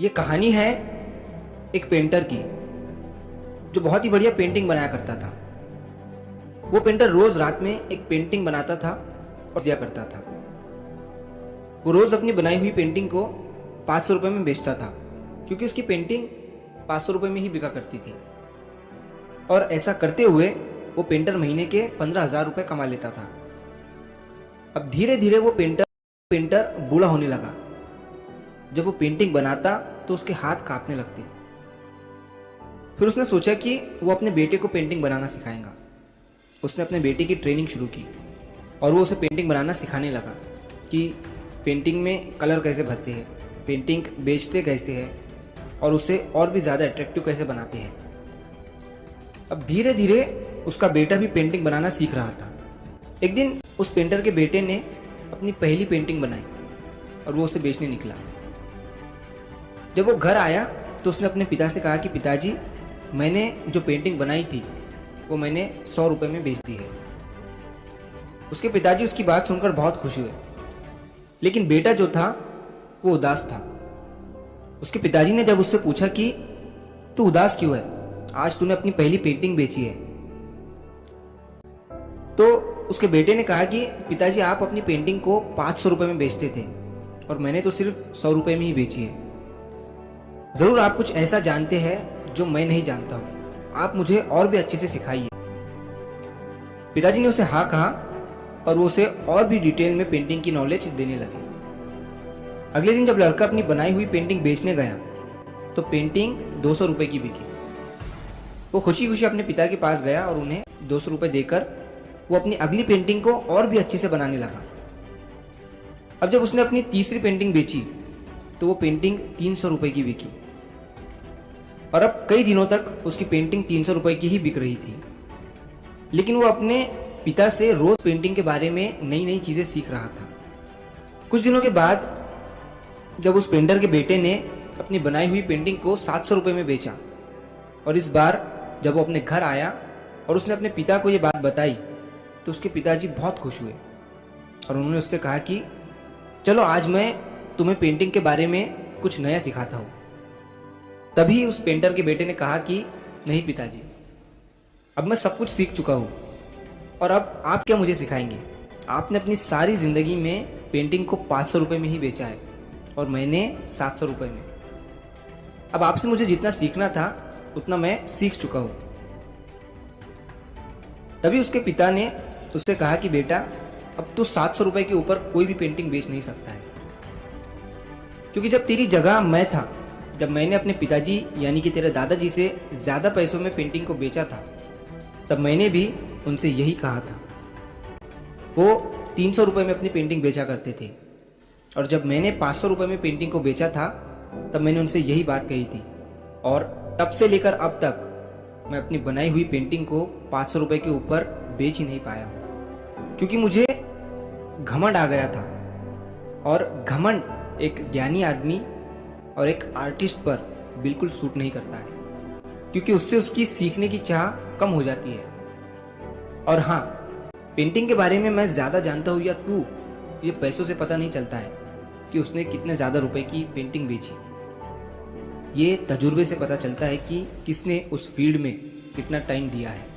ये कहानी है एक पेंटर की जो बहुत ही बढ़िया पेंटिंग बनाया करता था। वो पेंटर रोज रात में एक पेंटिंग बनाता था और दिया करता था। वो रोज अपनी बनाई हुई पेंटिंग को 500 रुपये में बेचता था, क्योंकि उसकी पेंटिंग 500 रुपये में ही बिका करती थी। और ऐसा करते हुए वो पेंटर महीने के 15,000 रुपये कमा लेता था। अब धीरे धीरे वो पेंटर बूढ़ा होने लगा। जब वो पेंटिंग बनाता तो उसके हाथ कांपने लगते। फिर उसने सोचा कि वो अपने बेटे को पेंटिंग बनाना सिखाएगा। उसने अपने बेटे की ट्रेनिंग शुरू की और वो उसे पेंटिंग बनाना सिखाने लगा कि पेंटिंग में कलर कैसे भरते हैं, पेंटिंग बेचते कैसे हैं और उसे और भी ज़्यादा अट्रैक्टिव कैसे बनाते हैं। अब धीरे धीरे उसका बेटा भी पेंटिंग बनाना सीख रहा था। एक दिन उस पेंटर के बेटे ने अपनी पहली पेंटिंग बनाई और वो उसे बेचने निकला। जब वो घर आया तो उसने अपने पिता से कहा कि पिताजी, मैंने जो पेंटिंग बनाई थी वो मैंने 100 रुपये में बेच दी है। उसके पिताजी उसकी बात सुनकर बहुत खुश हुए, लेकिन बेटा जो था वो उदास था। उसके पिताजी ने जब उससे पूछा कि तू उदास क्यों है, आज तूने अपनी पहली पेंटिंग बेची है। तो उसके बेटे ने कहा कि पिताजी, आप अपनी पेंटिंग को 500 रुपये में बेचते थे और मैंने तो सिर्फ 100 रुपये में ही बेची है। जरूर आप कुछ ऐसा जानते हैं जो मैं नहीं जानता हूं, आप मुझे और भी अच्छे से सिखाइए। पिताजी ने उसे हाँ कहा और वो उसे और भी डिटेल में पेंटिंग की नॉलेज देने लगे। अगले दिन जब लड़का अपनी बनाई हुई पेंटिंग बेचने गया तो पेंटिंग 200 रुपये की बिकी। वो खुशी खुशी अपने पिता के पास गया और उन्हें 200 रुपये देकर वो अपनी अगली पेंटिंग को और भी अच्छे से बनाने लगा। अब जब उसने अपनी तीसरी पेंटिंग बेची तो वो पेंटिंग 300 रुपये की बिकी और अब कई दिनों तक उसकी पेंटिंग 300 रुपये की ही बिक रही थी। लेकिन वो अपने पिता से रोज पेंटिंग के बारे में नई नई चीजें सीख रहा था। कुछ दिनों के बाद जब उस पेंटर के बेटे ने अपनी बनाई हुई पेंटिंग को 700 रुपये में बेचा और इस बार जब वो अपने घर आया और उसने अपने पिता को ये बात बताई तो उसके पिताजी बहुत खुश हुए और उन्होंने उससे कहा कि चलो आज मैं तुम्हें पेंटिंग के बारे में कुछ नया सिखाता हूँ। तभी उस पेंटर के बेटे ने कहा कि नहीं पिताजी, अब मैं सब कुछ सीख चुका हूँ और अब आप क्या मुझे सिखाएंगे। आपने अपनी सारी जिंदगी में पेंटिंग को 500 रुपये में ही बेचा है और मैंने 700 रुपये में। अब आपसे मुझे जितना सीखना था उतना मैं सीख चुका हूँ। तभी उसके पिता ने उससे कहा कि बेटा, अब तू 700 रुपये के ऊपर कोई भी पेंटिंग बेच नहीं सकता है, क्योंकि जब तेरी जगह मैं था, जब मैंने अपने पिताजी यानी कि तेरे दादाजी से ज़्यादा पैसों में पेंटिंग को बेचा था, तब मैंने भी उनसे यही कहा था। वो 300 रुपये में अपनी पेंटिंग बेचा करते थे और जब मैंने 500 रुपये में पेंटिंग को बेचा था तब मैंने उनसे यही बात कही थी और तब से लेकर अब तक मैं अपनी बनाई हुई पेंटिंग को 500 रुपये के ऊपर बेच ही नहीं पाया हूँ, क्योंकि मुझे घमंड आ गया था। और घमंड एक ज्ञानी आदमी और एक आर्टिस्ट पर बिल्कुल सूट नहीं करता है, क्योंकि उससे उसकी सीखने की चाह कम हो जाती है। और हाँ, पेंटिंग के बारे में मैं ज़्यादा जानता हूँ या तू, ये पैसों से पता नहीं चलता है कि उसने कितने ज़्यादा रुपए की पेंटिंग बेची। ये तजुर्बे से पता चलता है कि किसने उस फील्ड में कितना टाइम दिया है।